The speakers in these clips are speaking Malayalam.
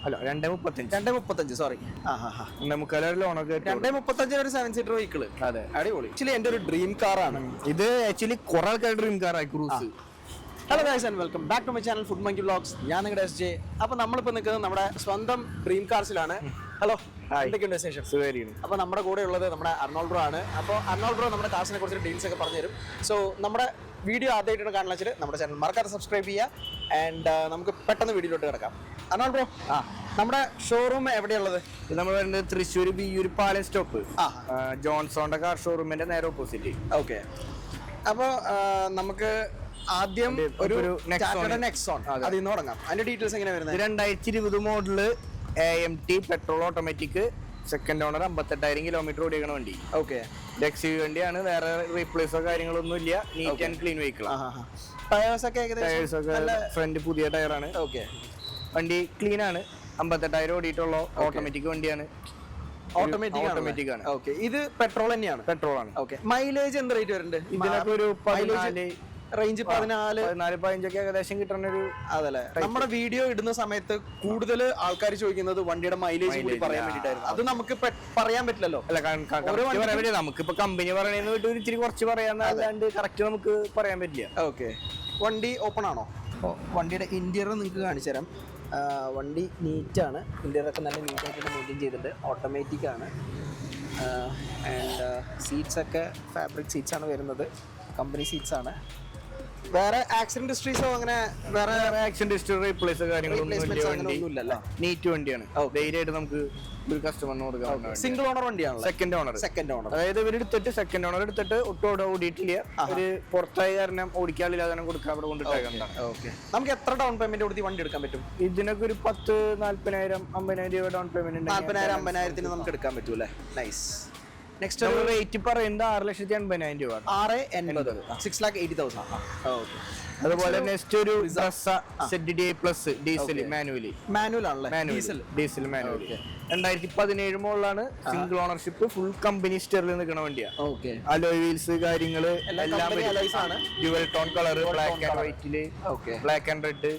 അല്ല 235. 235 സോറി. 2.25 ലോണൊക്കെ 235 ഒരു 7 സീറ്റർ വെഹിക്കിൾ. അതെ, അടിപൊളി. ആക്ച്വലി എന്റെ ഒരു ഡ്രീം കാറാണ് ഇത്. ആക്ച്വലി കുറെ ആൾക്കാർ ഡ്രീം കാറായി ക്രൂസ്. Hello guys and welcome back to my channel food monkey vlogs. ഞാൻ നിങ്ങളുടെ SJ. അപ്പോൾ നമ്മളിപ്പോൾ നിൽക്കുന്നത് നമ്മുടെ സ്വന്തം ഡ്രീം കാർസിലാണ്. ഹലോ, എന്തൊക്കെയുണ്ട് വിശേഷം? സുഖമായിരിക്കും. അപ്പോൾ നമ്മുടെ കൂടെ ഉള്ളത് നമ്മുടെ അർണോൾഡ് ബ്രോ ആണ്. അപ്പോൾ അർണോൾഡ് ബ്രോ നമ്മുടെ കാർസിനെ കുറിച്ച് ഡീറ്റെയിൽസ് ഒക്കെ പറഞ്ഞു തരും. സോ നമ്മുടെ വീഡിയോ ആദ്യമായിട്ടാണ് കാണുന്നത് വെച്ചാൽ നമ്മുടെ ചാനൽ മറക്കാതെ സബ്സ്ക്രൈബ് ചെയ്യുക. ആൻഡ് നമുക്ക് പെട്ടെന്ന് വീഡിയോയിലോട്ട് കിടക്കാം. അർണോൾഡ് ബ്രോ, നമ്മുടെ ഷോറൂം എവിടെയുള്ളത്? ഇത് നമ്മൾ വരുന്നത് തൃശ്ശൂർ ബിയൂർ പാലം സ്റ്റോപ്പ്, ജോൺസോണിന്റെ കാർ ഷോറൂമിന്റെ നേരെ ഓപ്പോസിറ്റ്. ഓക്കെ, അപ്പോൾ നമുക്ക് ആദ്യം ഒരു നെക്സോൺ അതിൽ നിന്ന് തുടങ്ങാം. അതിന്റെ ഡീറ്റെയിൽസ് എങ്ങനെ വരുന്നത്? 2020 model AMT petrol automatic, second owner, 58,000 kilometre ഓടിക്കണ വണ്ടി. ഓക്കെ, XUV വണ്ടിയാണ്. വേറെ റീപ്ലേസോ കാര്യങ്ങളൊന്നും ഇല്ല. Neat and clean vehicle. Tyres ഒക്കെ ഫ്രണ്ട് പുതിയ ടയറാണ്. ഓക്കെ, വണ്ടി ക്ലീൻ ആണ്. 58,000 ഓടിയിട്ടുള്ള ഓട്ടോമാറ്റിക് വണ്ടിയാണ്. ഓട്ടോമാറ്റിക് ആണ്. ഓക്കെ, ഇത് പെട്രോൾ തന്നെയാണ്. പെട്രോൾ ആണ്. ഓക്കെ, മൈലേജ് എന്ത് റേറ്റ് വരുന്നുണ്ട്? ഇതിനൊക്കെ ഒരു 14 റേഞ്ച് 14-15 ഒക്കെ ഏകദേശം കിട്ടുന്ന ഒരു. അതല്ലേ, നമ്മുടെ വീഡിയോ ഇടുന്ന സമയത്ത് കൂടുതൽ ആൾക്കാർ ചോദിക്കുന്നത് വണ്ടിയുടെ മൈലേജ് കൂടി പറയാൻ വേണ്ടിട്ടായിരുന്നു. അത് നമുക്ക് പറയാൻ പറ്റില്ലല്ലോ. അല്ല, നമുക്കിപ്പോ കമ്പനി പറയുന്നത് വിട്ട് ഇച്ചിരി കുറച്ച് പറയാന്നല്ലാണ്ട് കറക്റ്റ് നമുക്ക് പറയാൻ പറ്റില്ല. ഓക്കെ, വണ്ടി ഓപ്പൺ ആണോ? വണ്ടിയുടെ ഇന്റീരിയർ നിങ്ങൾക്ക് കാണിച്ചു തരാം. വണ്ടി നീറ്റാണ്. ഇന്റീരിയർ ഒക്കെ നല്ല നീറ്റായിട്ട് മെയിൻറ്റെയിൻ ചെയ്തിട്ടുണ്ട്. ഓട്ടോമാറ്റിക് ആണ്. ആൻഡ് സീറ്റ്സ് ഒക്കെ ഫാബ്രിക് സീറ്റ്സ് ആണ് വരുന്നത്. കമ്പനി സീറ്റ്സ് ആണ്. വേറെ ആക്സിഡന്റ് ഹിസ്റ്ററീസോ അങ്ങനെ വേറെ ആക്സിഡന്റ് ഹിസ്റ്ററി റീപ്ലേസ് കാര്യങ്ങളൊന്നുമില്ലല്ലോ. നീറ്റ് വണ്ടിയാണ്. ധൈര്യമായിട്ട് നമുക്ക് ഒരു കസ്റ്റമറിന് കൊടുക്കാം. സിംഗിൾ ഓണർ വണ്ടിയാണ്. സെക്കൻഡ് ഓണർ അതായത് ഇവർ എടുത്തിട്ട് സെക്കൻഡ് ഓണർ എടുത്തിട്ട് ഒട്ടും ഓടിയിട്ടില്ല. ഒരു പുറത്തായ കാരണം ഓടിക്കാളില്ലാതെ കൊടുക്കാൻ അവിടെ കൊണ്ടിട്ടേക്കാം. ഓക്കെ, നമുക്ക് എത്ര ഡൗൺ പേയ്മെന്റ് കൊടുത്ത് വണ്ടി എടുക്കാൻ പറ്റും? ഇതിനൊക്കെ ഒരു 10,000, 40,000, 50,000 രൂപ ഡൗൺ പേയ്മെന്റ്. 40,000, 50,000 നമുക്ക് എടുക്കാൻ പറ്റൂലേ. നൈസ്. നെക്സ്റ്റ് റേറ്റ് പറയുന്നത് 6,80,000 രൂപ. 6,80,000, 6,80,000. ഓക്കെ, അതുപോലെ നെക്സ്റ്റ് ഒരു ZDI പ്ലസ് ഡീസൽ മാനുവൽ ആണല്ലേ? ഡീസൽ മാനുവൽ 2017 മോഡലാണ്. സിംഗിൾ ഓണർഷിപ്പ്, ഫുൾ കമ്പനി സ്റ്റെറിൽ നിൽക്കുന്ന വണ്ടിയാണ്. ഓക്കെ, അലോയ് വീൽസ് കാര്യങ്ങള് എല്ലാം dual tone colour, black and വൈറ്റില്, ബ്ലാക്ക് ആൻഡ് റെഡ്.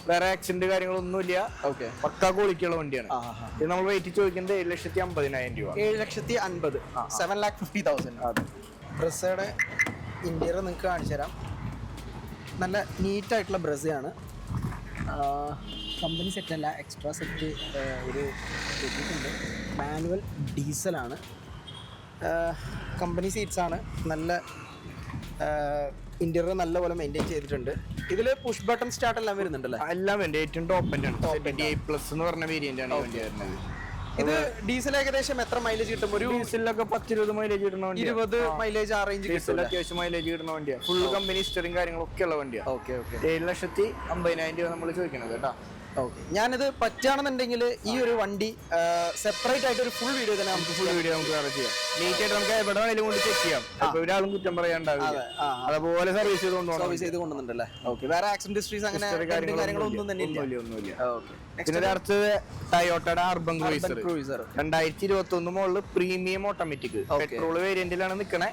വേറെ ആക്സിഡന്റ് കാര്യങ്ങളൊന്നുമില്ല. ഓക്കെ, പക്കാ ക്വാളിറ്റിയുള്ള വണ്ടിയാണ്. ഇത് നമ്മൾ റേറ്റ് ചോദിക്കുന്നത് 7,50,000 രൂപ. 7,50,000, 7,50,000. അതെ. ബ്രസയുടെ ഇന്റീരിയർ നിങ്ങൾക്ക് കാണിച്ചു തരാം. നല്ല നീറ്റായിട്ടുള്ള ബ്രസയാണ്. കമ്പനി സെറ്റല്ല, എക്സ്ട്രാ സെറ്റ് ഒരു കിട്ടിയിട്ടുണ്ട്. മാനുവൽ ഡീസലാണ്. കമ്പനി സീറ്റ്സ് ആണ്. നല്ല ഇന്റീരിയർ നല്ലപോലെ മെയിൻറ്റെയിൻ ചെയ്തിട്ടുണ്ട്. ഇതിൽ പുഷ് ബട്ടൺ സ്റ്റാർട്ട് എല്ലാം വരുന്നുണ്ടല്ലോ. എല്ലാം വേണ്ട. ഏറ്റവും ടോപ്പ് ആണ് ZDI പ്ലസ് എന്ന് പറഞ്ഞ വേരിയന്റ് ആണ് വണ്ടി വരുന്നത്. ഇത് ഡീസൽ ഏകദേശം എത്ര മൈലേജ് കിട്ടും? ഒരു ഡീസലിലൊക്കെ 10-20 മൈലേജ് കിട്ടുന്ന വണ്ടി. 20 മൈലേജ് ആ റേഞ്ച് കിട്ടും. അത്യാവശ്യം മൈലേജ് കിട്ടുന്ന വണ്ടിയാണ്. ഫുൾ കമ്പനി സ്റ്ററിങ് കാര്യങ്ങളൊക്കെ ഉള്ള വണ്ടിയാണ്. ഓക്കെ ഓക്കെ, 7,50,000 രൂപ നമ്മൾ ചോദിക്കണത് കേട്ടോ. ഓക്കെ, ഞാനിത് പറ്റുകയാണെന്നുണ്ടെങ്കിൽ ഈ ഒരു വണ്ടി സെപ്പറേറ്റ് ആയിട്ട് ഒരു ഫുൾ വീഡിയോ തന്നെ നമുക്ക് വേറെ ചെയ്യാം. നീറ്റായിട്ട് നമുക്ക് എവിടെ വേണമെങ്കിലും കൊണ്ട് ചെക്ക് ചെയ്യാം. ഒരാളും കുറ്റം പറയാണ്ടാവില്ല. അതുപോലെ സർവീസ് ചെയ്ത് കൊണ്ടുവന്നിട്ടുണ്ടല്ലേ. ഓക്കെ, വേറെ ആക്സിഡന്റ് ഹിസ്റ്ററീസ് അങ്ങനെ കാര്യങ്ങളൊന്നും തന്നെ ഒന്നുമില്ല. പിന്നെ അടുത്തത് ടയോട്ടയുടെ Urban Cruiser 2021 model premium automatic petrol വേരിയന്റിലാണ് നിൽക്കണേ.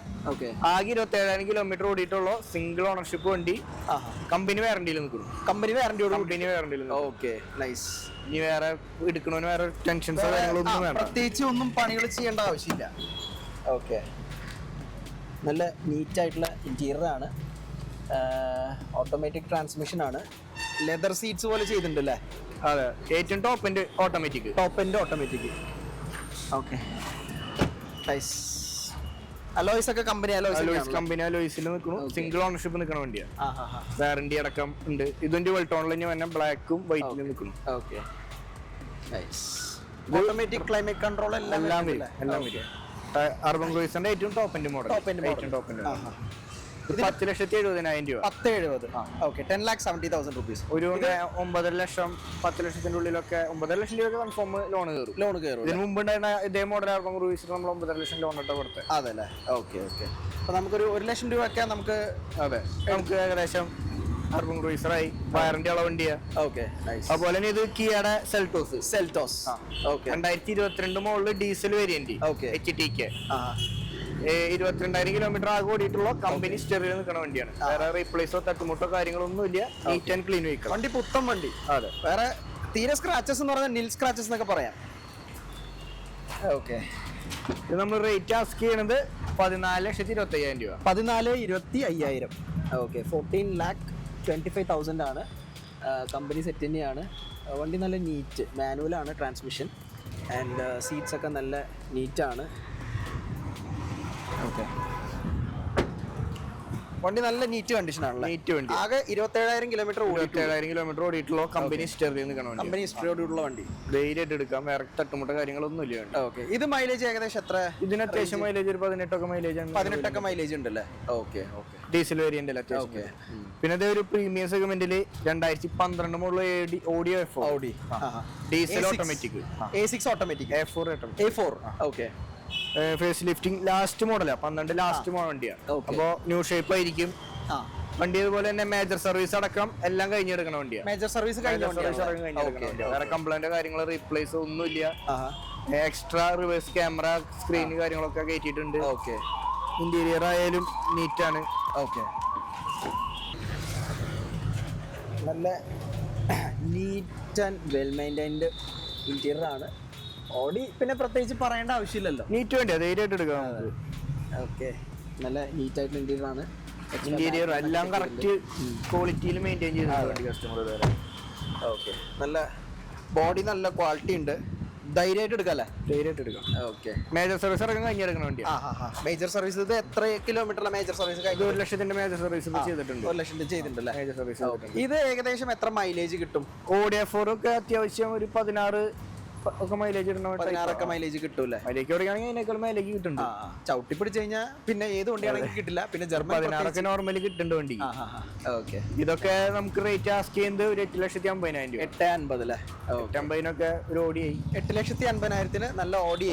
ആകെ 27,000 കിലോമീറ്റർ ഓടിയിട്ടുള്ള സിംഗിൾ ഓണർഷിപ്പ് വണ്ടി. കമ്പനി വാറണ്ടിയിൽ നിൽക്കുന്നു. കമ്പനി വാറണ്ടിയോട്. Okay, nice. ഇനി വേറെ എടുക്കണോന് വേറെ ടെൻഷൻസോ കാര്യങ്ങളൊന്നും വേണ്ട. പ്രത്യേകിച്ച് ഒന്നും പണികൾ ചെയ്യേണ്ട ആവശ്യമില്ല. ഓക്കെ, നല്ല നീറ്റായിട്ടുള്ള ഇന്റീരിയർ ആണ്. ഓട്ടോമാറ്റിക് ട്രാൻസ്മിഷൻ ആണ്. ലെതർ സീറ്റ്സ് പോലെ ചെയ്തിട്ടുണ്ടല്ലേ? അതെ, ഏറ്റവും top end automatic. Okay, nice. Alloys ഒക്കെ കമ്പനി അലോയ്സിൽ നിൽക്കുന്നു. സിംഗിൾ ഓണർഷിപ്പ് നിൽക്കണ വണ്ടിയാണ്. വാറണ്ടി അടക്കം ഉണ്ട്. ഇതിന്റെ വെൾട്ടോണിൽ തന്നെ വന്ന ബ്ലാക്കും വൈറ്റിലും നിൽക്കുന്നു. Okay, nice. Automatic climate control എല്ലാം വരിക. അർബൻ ക്രൂയിസറിന്റെ ഏറ്റവും ടോപ്പ് എൻഡ് മോഡൽ. 10,70,000 രൂപ. 10,70,000. Okay, 10,70,000 rupees. ഒരു 9.5 ലക്ഷം 10 ലക്ഷത്തിന്റെ ഉള്ളിലൊക്കെ 9.5 ലക്ഷം രൂപ കൺഫേം ലോൺ കയറും. ഇതിന് മുമ്പ് ഉണ്ടായിരുന്ന ഇതേ മോഡൽ അർബൻ ക്രൂയിസർ നമ്മൾ 9.5 ലക്ഷം ലോൺ ഇട്ട് കൊടുത്തത്. അതല്ലേ? ഓക്കെ ഓക്കെ, അപ്പൊ നമുക്കൊരു 1 ലക്ഷം രൂപ ഒക്കെ നമുക്ക്. അതെ, നമുക്ക് ഏകദേശം അർബൻ ക്രൂയിസറായി. വാറണ്ടി ഉള്ള വണ്ടിയാ. ഓക്കെ, അതുപോലെ തന്നെ ഇത് കിയയുടെ Seltos. 2022 model diesel variant. HTK 22,000 kilometre ആകെ ഓടിയിട്ടുള്ള കമ്പനി സ്റ്റെറിൽ നിൽക്കുന്ന വണ്ടിയാണ്. വേറെ റീപ്ലേസോ തട്ടുമുട്ടോ കാര്യങ്ങളൊന്നും ഇല്ല. Neat and clean vehicle. വണ്ടി പുത്തൻ വണ്ടി. അതെ, വേറെ തീരെ സ്ക്രാച്ചസ് എന്ന് പറഞ്ഞാൽ നിൽ സ്ക്രാച്ചസ് എന്നൊക്കെ പറയാം. ഓക്കെ, ഇത് നമ്മൾ റേറ്റ് ആസ്ക് ചെയ്യണത് 14,25,000 രൂപ. 14,25,000. ഓക്കെ, 14,25,000 ആണ്. കമ്പനി സെറ്റ് തന്നെയാണ്. വണ്ടി നല്ല നീറ്റ്, മാനുവലാണ് ട്രാൻസ്മിഷൻ, ആൻഡ് സീറ്റ്സ് ഒക്കെ നല്ല നീറ്റാണ്. ഓക്കെ, വണ്ടി നല്ല നീറ്റ് കണ്ടീഷനാണല്ലോ. നീറ്റ് വണ്ടി. ആകെ 27,000 കിലോമീറ്റർ 27,000 കിലോമീറ്റർ ഓടിയിട്ടുള്ള കമ്പനി ഹിസ്റ്ററിയിൽ നിൽക്കണം വണ്ടി. കമ്പനി ഹിസ്റ്ററിയോടുള്ള വണ്ടി ധൈര്യമായിട്ട് എടുക്കാം, വേറെ തട്ടുമുട്ട കാര്യങ്ങളൊന്നും ഇല്ല. ഓക്കെ, ഇത് മൈലേജ് ഏകദേശം എത്ര? ഇതിന് അത്യാവശ്യം മൈലേജ് ഒരു 18 മൈലേജ്. 18 മൈലേജ് ഉണ്ടല്ലേ? ഓക്കെ ഓക്കെ, ഡീസൽ വേരിയന്റ് അല്ല അത്യാവശ്യം. പിന്നെ ഇത് ഒരു പ്രീമിയം സെഗ്മെന്റില് 2012 model Audi diesel automatic A6 automatic A4. Okay, face lifting last മോഡലാ, 12 ലാസ്റ്റ് മോഡൽ വണ്ടിയാണ്. അപ്പോ ന്യൂ ഷേപ്പ് ആയിരിക്കും വണ്ടി. അതുപോലെ തന്നെ മേജർ സർവീസ് അടക്കം എല്ലാം കഴിഞ്ഞെടുക്കണ വണ്ടിയാണ്. മേജർ സർവീസ് വേറെ കംപ്ലൈന്റ് കാര്യങ്ങൾ റീപ്ലേസ് ഒന്നുമില്ല. എക്സ്ട്രാ റിവേഴ്സ് ക്യാമറ സ്ക്രീൻ കാര്യങ്ങളൊക്കെ കയറ്റിയിട്ടുണ്ട്. ഓക്കെ, ഇന്റീരിയർ ആയാലും നീറ്റാണ്. ഓക്കെ, നല്ല neat and well maintained interior ആണ്. ഓഡി പിന്നെ പ്രത്യേകിച്ച് പറയേണ്ട ആവശ്യമില്ലല്ലോ. നീറ്റ് വേണ്ടിയാ, ധൈര്യമായിട്ട് എടുക്കാം. ഓക്കെ, നല്ല നീറ്റ് ആയിട്ടുള്ള ഇന്റീരിയർ ആണ്. ഇന്റീരിയർ എല്ലാം കറക്റ്റ് ക്വാളിറ്റിയിൽ മെയിൻറ്റെയിൻ ചെയ്തിട്ടുണ്ട് കസ്റ്റമർ ഇതുവരെ. ഓക്കെ, നല്ല ബോഡി നല്ല ക്വാളിറ്റി ഉണ്ട്. ധൈര്യമായിട്ട് എടുക്കാല്ലേ? ധൈര്യമായിട്ട് എടുക്കാം. ഓക്കെ, മേജർ സർവീസ് അടക്കം കഴിഞ്ഞെടുക്കണ വണ്ടിയാണ്. Major service. ഇത് എത്ര കിലോമീറ്ററിലെ മേജർ സർവീസ്? 1,00,000 മേജർ സർവീസ് ചെയ്തിട്ടുണ്ട്. 1,00,000 ചെയ്തിട്ടുണ്ടല്ലേ? Major service. ഇത് ഏകദേശം എത്ര മൈലേജ് കിട്ടും? ഓഡിയോ 4 ഒക്കെ അത്യാവശ്യം ഒരു 16 ഒക്കെ മൈലേജ് ഇടുന്ന 16 മൈലേജ് കിട്ടൂല്ലേ? മൈലേജ് ഓടിക്കുകയാണെങ്കിൽ അതിനേക്കാൾ മൈലേജ് കിട്ടുന്നുണ്ട്. ചവിട്ടി പിടിച്ചു കഴിഞ്ഞാൽ പിന്നെ ഏത് വണ്ടിയാണെങ്കിലും കിട്ടില്ല. പിന്നെ ജർമ്മൻ 16 നോർമലി കിട്ടുന്നുണ്ട് വണ്ടി. ഓക്കെ, ഇതൊക്കെ നമുക്ക് റേറ്റ് ആസ്ക് ചെയ്യുന്നത് ഒരു 8,50,000 രൂപ. 850 അല്ലേ? 850 ഒരു ഓടിയായി. 8,50,000 നല്ല ഓഡി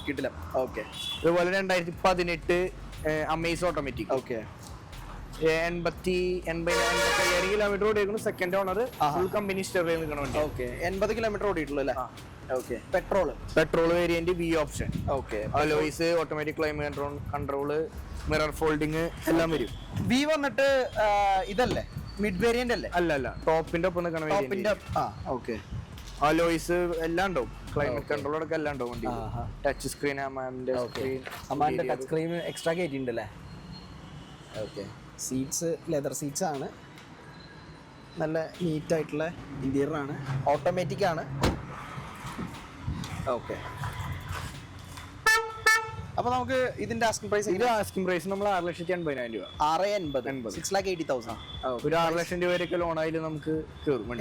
കിട്ടില്ല. ഓക്കെ, അതുപോലെ 2018 അമേസ് ഓട്ടോമാറ്റിക്. ഓക്കെ, 85,000 കിലോമീറ്റർ ഓടിയിരിക്കുന്നു. സെക്കൻഡ് ഓണർ, ഫുൾ കമ്പനി ഹിസ്റ്ററിയിൽ നിൽക്കണ വണ്ടി. ഓക്കെ, 80 കിലോമീറ്റർ ഓടിയിട്ടുള്ളൂ അല്ലേ? Okay, petrol variant V option. Okay, alloys, automatic climate control, mirror folding എല്ലാം വരും. വി വന്നിട്ട് ഇതല്ലേ മിഡ് വേരിയന്റ് അല്ലേ? അല്ല, ടോപ്പിന്റെ ഒപ്പം നിൽക്കണ വേരിയന്റ്. ഓക്കെ, അലോയ്സ് എല്ലാം ഉണ്ടാവും, ക്ലൈമറ്റ് കൺട്രോൾ അടക്കം എല്ലാം ഉണ്ടാവും വണ്ടി. ടച്ച് സ്ക്രീൻ, അമാന്റെ ടച്ച് സ്ക്രീൻ എക്സ്ട്രാ കയറ്റിയിട്ടുണ്ടല്ലേ? ഓക്കെ, സീറ്റ്സ് ലെതർ സീറ്റ്സ് ആണ്. നല്ല നീറ്റ് ആയിട്ടുള്ള ഇന്റീരിയർ ആണ്. ഓട്ടോമാറ്റിക് ആണ്. ഓക്കെ, അപ്പൊ നമുക്ക് ഇതിന്റെ ആസ്കിംഗ് പ്രൈസ്? ഇത് ആസ്കിംഗ് പ്രൈസ് നമ്മൾ 6,80,000 രൂപ. 6,80,000 6,80,000. ഒരു 6,00,000 രൂപ വരെയൊക്കെ ലോൺ ആയാലും നമുക്ക്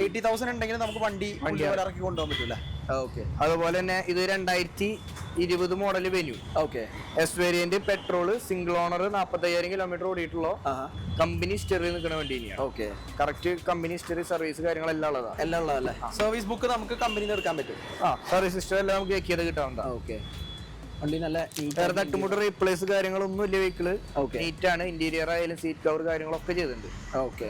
80,000 ഉണ്ടെങ്കിൽ നമുക്ക് വണ്ടി ഇറക്കി കൊണ്ടുപോകാൻ പറ്റൂല. ഓക്കെ, അതുപോലെ തന്നെ ഇത് 2020 model Venue. Okay, S variant, petrol, single owner, 45,000 kilometre ഓടിയിട്ടുള്ള കമ്പനി ഹിസ്റ്ററിയിൽ നിൽക്കുന്ന വണ്ടി തന്നെയാണ്. Okay, correct company history, service കാര്യങ്ങളെല്ലാം ഉള്ളതാണ്. എല്ലാം ഉള്ളതല്ലേ? സർവീസ് ബുക്ക് നമുക്ക് കമ്പനിയിൽ നിന്ന് എടുക്കാൻ പറ്റും. സർവീസ് ഹിസ്റ്ററി എല്ലാം നമുക്ക് ചെക്ക് ചെയ്ത് കിട്ടാവുന്നതാണ്. ഓക്കെ, വണ്ടി നല്ല വേറെ തട്ടുമുട്ട് റീപ്ലേസ് കാര്യങ്ങളൊന്നും ഇല്ല. വെഹിക്കിള് നീറ്റ് ആണ്. ഇന്റീരിയർ ആയാലും സീറ്റ് കവർ കാര്യങ്ങളൊക്കെ ചെയ്തിട്ടുണ്ട്. Okay,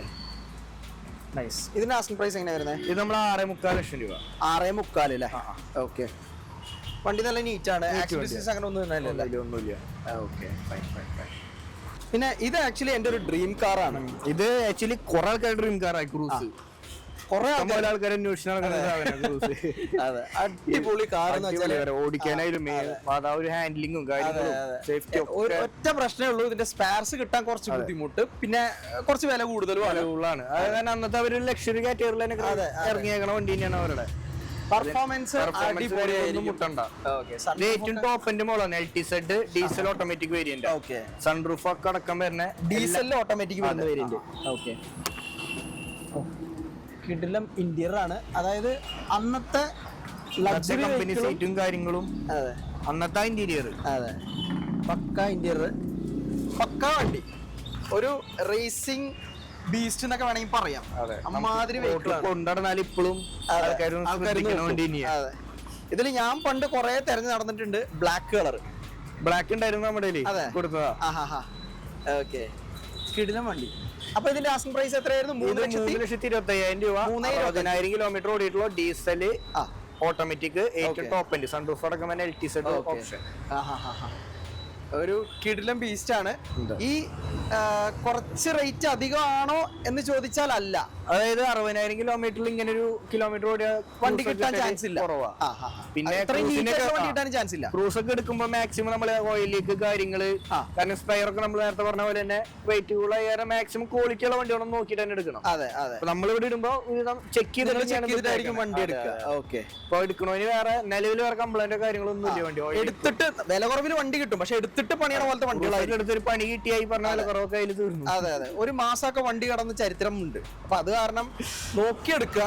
nice. ഇതിന്റെ ആസ്കിംഗ് പ്രൈസ് എങ്ങനെയാ വരുന്നത്? ഇത് നമ്മൾ 6,45,000 രൂപ. 6,45,000 അല്ലേ? ഓക്കെ, വണ്ടി നല്ല നീറ്റ് ആണ്. ആക്സിഡൻസ് അങ്ങനെ ഒന്നും ഒന്നുമില്ല. ഓക്കെ, പിന്നെ ഇത് ആക്ച്വലി എന്റെ ഒരു ഡ്രീം കാർ ആണ്. ഇത് ആക്ച്വലി കുറെ ആൾക്കാർ ഡ്രീം കാർ ആയി. ക്രൂസ് കുറെ ആൾക്കാർ അന്വേഷിച്ചു അടിപൊളി കാർ ഓടിക്കാനായാലും ഒരു ഹാൻഡിലിങ്ങും കാര്യങ്ങളും സേഫ്റ്റി ഒറ്റ പ്രശ്നമേ ഉള്ളൂ, ഇതിന്റെ സ്പെയർസ് കിട്ടാൻ കുറച്ച് ബുദ്ധിമുട്ട്, പിന്നെ കുറച്ച് വില കൂടുതലുമാണ്. അത് കാരണം അന്നത്തെ ഒരു ലക്ഷറി കാറ്റഗറിയിൽ ഇറങ്ങിയേക്കണ വണ്ടി തന്നെയാണ് അവരുടെ. പെർഫോമൻസ് മുട്ടണ്ട. ഏറ്റവും ടോപ്പിന്റെ മോളാണ് LTZ diesel automatic variant. Sunroof ഒക്കെ അടക്കം വരുന്ന ഡീസൽ ഓട്ടോമാറ്റിക് വേരിയന്റ്. ഓക്കെ, കിടിലം ഇന്റീരിയർ ആണ്. അതായത് അന്നത്തെ ലക്ഷറി കമ്പനി സീറ്റും കാര്യങ്ങളും. അതെ, അന്നത്തെ ഇന്റീരിയർ. അതെ, പക്ക ഇന്റീരിയർ, പക്ക വണ്ടി. ഒരു റേസിംഗ് ബീസ്റ്റ് എന്നൊക്കെ വേണമെങ്കിൽ പറയാം. അമ്മാതിരി കൊണ്ടുനടന്നാൽ ഇപ്പോഴും ഇതിൽ ഞാൻ പണ്ട് കുറെ തെരഞ്ഞു നടന്നിട്ടുണ്ട്. ബ്ലാക്ക് കളർ, ബ്ലാക്ക് ഉണ്ടായിരുന്നു നമ്മുടെ കൊടുത്തതാ. ഓക്കെ, കിടിലം വണ്ടി. അപ്പൊ ഇതിന്റെ ആസ്കിംഗ് പ്രൈസ് എത്രയായിരുന്നു? 3,25,000 രൂപ. 30,000 കിലോമീറ്റർ ഓടിയിട്ടുള്ള ഡീസല് ഓട്ടോമാറ്റിക്, ഏറ്റവും ടോപ്പ് എൻഡ്, സൺറൂഫ് അടക്കം LTZ ഓപ്ഷൻ. ഒരു കിടിലം ബീസ്റ്റ് ആണ്. ഈ കുറച്ച് റേറ്റ് അധികമാണോ എന്ന് ചോദിച്ചാൽ അല്ല, അതായത് 60,000 കിലോമീറ്ററിൽ ഇങ്ങനെ ഒരു കിലോമീറ്റർ ഓടിയ വണ്ടി കിട്ടാൻ ചാൻസ് ഇല്ല. കുറവാ. പിന്നെ ചാൻസ് ഇല്ല. ക്രൂസ് ഒക്കെ എടുക്കുമ്പോൾ മാക്സിമം നമ്മള് ഓയിൽ ലീക്ക് കാര്യങ്ങള്, കാരണം സ്പെയർ ഒക്കെ നമ്മൾ നേരത്തെ പറഞ്ഞ പോലെ തന്നെ വെയിറ്റ് കൂടുതൽ മാക്സിമം ക്വാളിറ്റി ഉള്ള വണ്ടികളൊന്നും നോക്കിയിട്ട് തന്നെ എടുക്കണം. അതെ അതെ. നമ്മളിവിടെ ഇടുമ്പോ ചെക്ക് ചെയ്തിട്ടായിരിക്കും വണ്ടി എടുക്കുക. ഓക്കെ. ഇപ്പൊ എടുക്കണോന് നിലവിൽ വേറെ കംപ്ലൈന്റോ കാര്യങ്ങളൊന്നും ഇല്ല. വണ്ടി എടുത്തിട്ട് വില കുറവിൽ വണ്ടി കിട്ടും, പക്ഷെ എടുത്തിട്ട് പണിയണ പോലത്തെ വണ്ടികളായിരിക്കും. എടുത്തൊരു പണി കിട്ടിയായി പറഞ്ഞ വില കുറവൊക്കെ അതിൽ തീർന്നു. അതെ അതെ. ഒരു മാസമൊക്കെ വണ്ടി കടന്ന് ചരിത്രമുണ്ട്. അപ്പൊ അത് കാരണം നോക്കിയെടുക്കുക.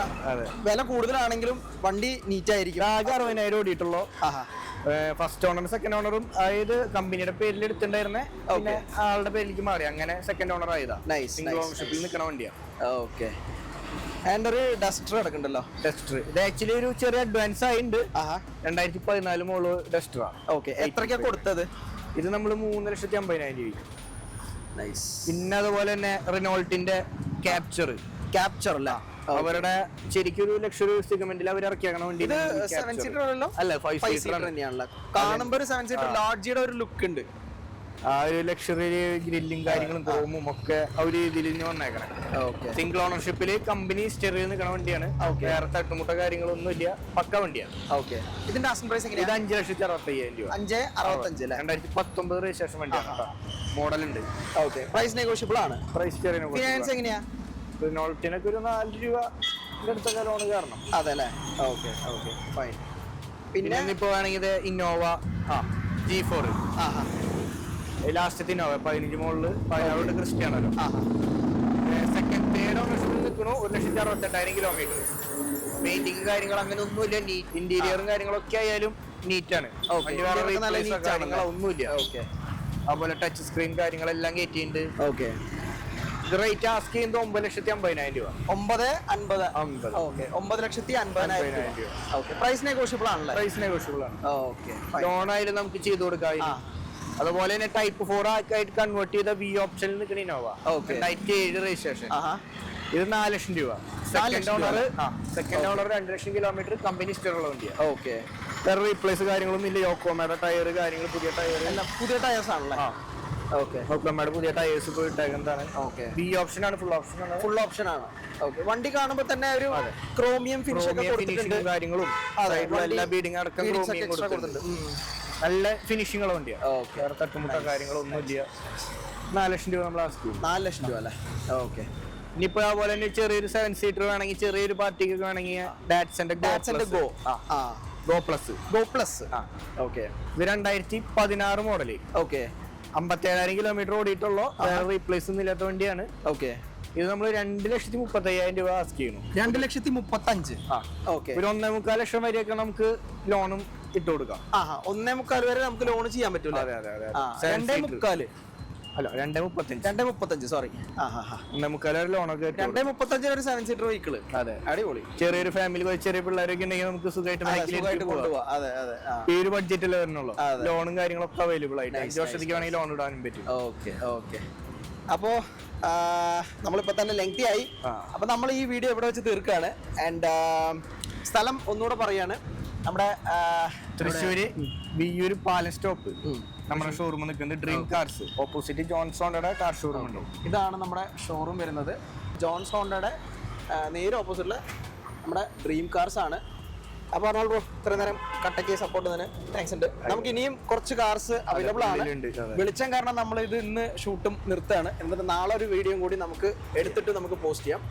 വില കൂടുതലാണെങ്കിലും വണ്ടി നീറ്റ് ആയിരിക്കും. ആകെ 60,000 ഓടിയിട്ടുള്ളൂ. ഫസ്റ്റ് ഓണറും സെക്കൻഡ് ഓണറും അതായത് കമ്പനിയുടെ പേരിൽ എടുത്തിട്ടുണ്ടായിരുന്നെ ആളുടെ പേരിലേക്ക് മാറി, അങ്ങനെ സെക്കൻഡ് ഓണർ ആയതാ. സിംഗിൾ ഓണർഷിപ്പിൽ നിൽക്കുന്ന വണ്ടിയാണ്. ഓക്കെ. ആൻഡ് ഒരു ഡസ്റ്റർ കിടക്കുന്നുണ്ടല്ലോ. ഡസ്റ്റർ ഇത് ആക്ച്വലി ഒരു ചെറിയ അഡ്വാൻസ് ആയിട്ടുണ്ട്. 2014 മോള് ഡസ്റ്ററാ. ഓക്കെ. എത്രയ്ക്കാ കൊടുത്തത്? ഇത് നമ്മൾ 3,50,000 രൂപ. നൈസ്. പിന്നെ അതുപോലെ തന്നെ റിനോൾട്ടിന്റെ ക്യാപ്ചർ അല്ല, അവരുടെ ശരിക്കും ഒരു ലക്ഷറി സെഗ്മെന്റിൽ അവർ ഇറക്കിയാക്കണ വണ്ടി. ഇത് 7 സീറ്റർ അല്ല, 5 സീറ്റർ തന്നെയാണല്ലോ. കാണുമ്പോ ഒരു 7 സീറ്റർ ലാർജിയുടെ ഒരു ലുക്ക് ഉണ്ട്. ആ ഒരു ലക്ഷറി ഗ്രില്ലും കാര്യങ്ങളും ക്രോമും ഒക്കെ ആ ഒരു രീതിയിൽ വന്നേക്കണം. സിംഗിൾ ഓണർഷിപ്പില് കമ്പനി സ്റ്റെറിൽ നിൽക്കുന്ന വണ്ടിയാണ്. വേറെ തട്ടുമുട്ട കാര്യങ്ങളൊന്നും ഇല്ല, പക്ക വണ്ടിയാണ്. ഓക്കെ. ഇതിന്റെ ആസ്കിംഗ് പ്രൈസ് എങ്ങനെയാണ്? ഇത് 5,65,000 രൂപ. 5,65,000 2019 രജിസ്ട്രേഷൻ വണ്ടിയാണ്. മോഡൽ ഉണ്ട്. ഓക്കെ. പ്രൈസ് നെഗോഷ്യബിൾ ആണ്. പ്രൈസ് ഫിനാൻസ് എങ്ങനെയാ? റിനോൾട്ടിനൊക്കെ ഒരു 4 രൂപ അടുത്തൊക്കെ ലോണ് കാരണം. അതെ അല്ലേ? Okay okay fine. പിന്നെ ഇപ്പൊ വേണമെങ്കിൽ ഇന്നോവ G4 ലാസ്റ്റത്തെ ഇന്നോവ 15 മോളില് 16 ക്രിസ്ത്യാണല്ലോ. തേർഡ് ഓണർഷിപ്പിൽ നിൽക്കണു. 1,68,000 കിലോമീറ്റർ. പെയിന്റിങ് കാര്യങ്ങൾ അങ്ങനെ ഒന്നുമില്ല. ഇന്റീരിയറും കാര്യങ്ങളൊക്കെ ആയാലും നീറ്റാണ്. ഒന്നുമില്ല. അതുപോലെ ടച്ച് സ്ക്രീൻ കാര്യങ്ങളെല്ലാം കയറ്റിയിട്ടുണ്ട്. ഓക്കെ. ഇത് റേറ്റ് ആസ്ക് ചെയ്യുന്നത് 9,50,000 രൂപ. 9,50,000. ഓക്കെ. 9,50,000 രൂപ. ഓക്കെ. പ്രൈസ് നെഗോഷ്യബിൾ ആണല്ലേ? പ്രൈസ് നെഗോഷ്യബിൾ ആണ്. ഓക്കെ. ലോൺ ആയാലും നമുക്ക് ചെയ്ത് കൊടുക്കാം. അതുപോലെ തന്നെ ടൈപ്പ് 4 ആയിട്ട് കൺവേർട്ട് ചെയ്ത വി ഓപ്ഷനിൽ നിൽക്കുന്ന ഇന്നോവ 2007 രജിസ്ട്രേഷൻ. ഇത് 4,00,000 രൂപ. സെക്കൻഡ് ഓണർ 2,00,000 കിലോമീറ്റർ കമ്പനി സ്റ്റോറുള്ള വണ്ടിയാണ്. ഓക്കെ. വേറെ റീപ്ലേസ് കാര്യങ്ങളൊന്നും ഇല്ല. യോക്കോമയുടെ ടയർ കാര്യങ്ങൾ പുതിയ ടയർ എല്ലാം പുതിയ ടയേഴ്സ് ആണല്ലേ? ഓക്കെ. യോക്കോമയുടെ പുതിയ ടയേഴ്സ് ഇപ്പോൾ ഇട്ടേക്കുന്നതാണ്. ഓക്കെ. ബി ഓപ്ഷൻ ആണ്. ഫുൾ ഓപ്ഷൻ ആണ്. ഓക്കെ. വണ്ടി കാണുമ്പോൾ തന്നെ ഒരു ക്രോമിയം ഫിനിഷ് ഒക്കെ കൊടുത്തിട്ടുണ്ട്. കാര്യങ്ങളും എല്ലാ ബീഡിങ് അടക്കം കൊടുത്തിട്ടുണ്ട്. നല്ല ഫിനിഷിംഗ് ഉള്ള വണ്ടിയാണ്. വേറെ തട്ടുമുട്ട കാര്യങ്ങളൊന്നും ഇല്ല. 4,00,000 രൂപ നമ്മൾ ആസ്ക് ചെയ്യും. 4,00,000 രൂപ അല്ലേ? ഓക്കെ. ഇനിയിപ്പോ അതുപോലെ തന്നെ ചെറിയൊരു 7 സീറ്റർ വേണമെങ്കിൽ, ചെറിയൊരു പാർട്ടിക്ക് വേണമെങ്കിൽ ഡാറ്റ്സന്റെ ഗോ പ്ലസ്. ഓക്കെ. ഇത് 2016 മോഡല്. ഓക്കെ. 57,000 കിലോമീറ്റർ ഓടിയിട്ടുള്ള വേറെ റീപ്ലേസ് ഒന്നും ഇല്ലാത്ത വണ്ടിയാണ്. ഓക്കെ. ഇത് നമ്മൾ 2,35,000 രൂപ ആസ്ക് ചെയ്യുന്നു. 2,35,000. ഓക്കെ. ഒരു 1.25 ലക്ഷം വരെയൊക്കെ നമുക്ക് ലോണും ഇട്ട് കൊടുക്കാം. 1.25 വരെ നമുക്ക് ലോൺ ചെയ്യാൻ പറ്റൂല. 2.25 അല്ല 2.35 സോറി. 1.25 ലോണൊക്കെ 2.35 ഒരു 7 സീറ്റർ വെഹിക്കിൾ. അതെ, അടിപൊളി. ചെറിയൊരു ഫാമിലി ചെറിയ പിള്ളേരൊക്കെ ഉണ്ടെങ്കിൽ നമുക്ക് സുഖമായിട്ട് കൊണ്ടുപോകാം. അതെ അതെ. ഈ ഒരു ബഡ്ജറ്റിൽ വരുന്നുള്ളൂ. ലോണും കാര്യങ്ങളൊക്കെ അവൈലബിൾ ആയിട്ട് 5 വർഷത്തേക്ക് വേണമെങ്കിൽ ലോൺ ഇടാനും പറ്റും. Okay okay. അപ്പോ നമ്മളിപ്പോ തന്നെ ലെങ്തി ആയി. അപ്പൊ നമ്മൾ ഈ വീഡിയോ ഇവിടെ വെച്ച് തീർക്കുകയാണ്. ആൻഡ് സ്ഥലം ഒന്നുകൂടെ പറയാണ്. നമ്മുടെ തൃശ്ശൂര് വിയ്യൂര് പാലം സ്റ്റോപ്പ് നമ്മുടെ ഷോറൂം നിൽക്കുന്നത് ഡ്രീം കാർസ്. ഓപ്പോസിറ്റ് ജോൺസ് ഹോണ്ടയുടെ കാർ ഷോറൂം ഉണ്ട്. ഇതാണ് നമ്മുടെ ഷോറൂം വരുന്നത്. ജോൺസ് ഹോണ്ടയുടെ നേരെ ഓപ്പോസിറ്റില് നമ്മുടെ ഡ്രീം കാർസ് ആണ്. അപ്പോൾ പറഞ്ഞോളൂ ബ്രോ, ഇത്രയും നേരം കട്ടയ്ക്ക് സപ്പോർട്ട് തന്നെ താങ്ക്സ് ഉണ്ട്. നമുക്ക് ഇനിയും കുറച്ച് കാർസ് അവൈലബിൾ ആണ്. വിളിച്ചാൽ കാരണം നമ്മൾ ഇത് ഇന്ന് ഷൂട്ടും നിർത്തുകയാണ്. എന്നിട്ട് നാളെ ഒരു വീഡിയോയും കൂടി നമുക്ക് എടുത്തിട്ട് നമുക്ക് പോസ്റ്റ് ചെയ്യാം.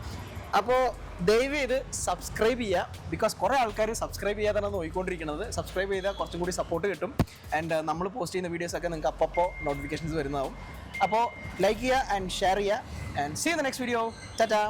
അപ്പോൾ ദയവ് ചെയ്ത് സബ്സ്ക്രൈബ് ചെയ്യുക. ബിക്കോസ് കുറേ ആൾക്കാർ സബ്സ്ക്രൈബ് ചെയ്യാതാണ് നോക്കിക്കൊണ്ടിരിക്കുന്നത്. സബ്സ്ക്രൈബ് ചെയ്താൽ കുറച്ചും കൂടി സപ്പോർട്ട് കിട്ടും. ആൻഡ് നമ്മൾ പോസ്റ്റ് ചെയ്യുന്ന വീഡിയോസൊക്കെ നിങ്ങൾക്ക് അപ്പോൾ നോട്ടിഫിക്കേഷൻസ് വരുന്നതാവും. അപ്പോൾ ലൈക്ക് ചെയ്യുക ആൻഡ് ഷെയർ ചെയ്യുക. And see you the next video. Tata.